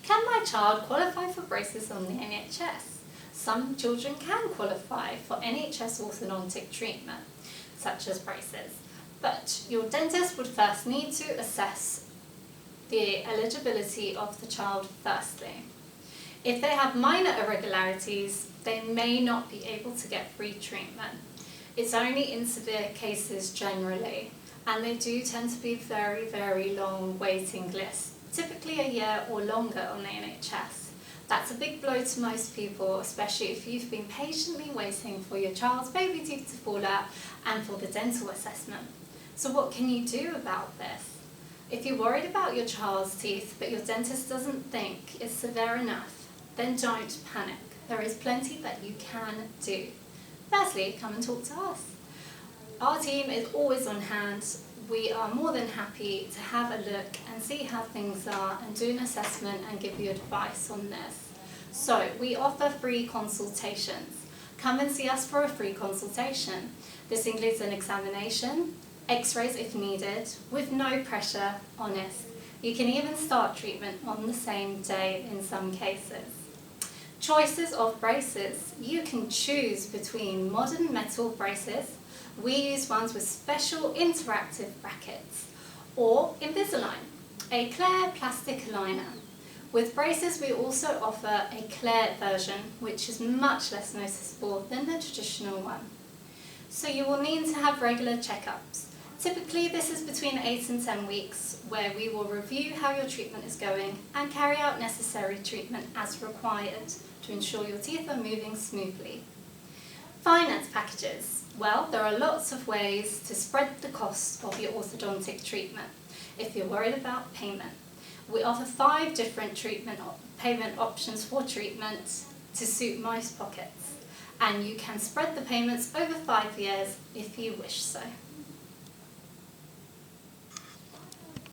Can my child qualify for braces on the NHS? Some children can qualify for NHS orthodontic treatment, such as braces, but your dentist would first need to assess the eligibility of the child firstly. If they have minor irregularities, they may not be able to get free treatment. It's only in severe cases generally, and they do tend to be very, very long waiting lists, typically a year or longer on the NHS. That's a big blow to most people, especially if you've been patiently waiting for your child's baby teeth to fall out and for the dental assessment. So what can you do about this? If you're worried about your child's teeth but your dentist doesn't think it's severe enough, then don't panic. There is plenty that you can do. Firstly, come and talk to us. Our team is always on hand. We are more than happy to have a look and see how things are and do an assessment and give you advice on this. So we offer free consultations. Come and see us for a free consultation. This includes an examination, x-rays if needed, with no pressure, honest. You can even start treatment on the same day in some cases. Choices of braces. You can choose between modern metal braces. We use ones with special interactive brackets, or Invisalign, a clear plastic aligner. With braces we also offer a clear version, which is much less noticeable than the traditional one. So you will need to have regular checkups. Typically this is between 8 and 10 weeks, where we will review how your treatment is going and carry out necessary treatment as required to ensure your teeth are moving smoothly. Finance packages. Well, there are lots of ways to spread the cost of your orthodontic treatment if you're worried about payment. We offer 5 different payment options for treatment to suit most pockets, and you can spread the payments over 5 years if you wish so.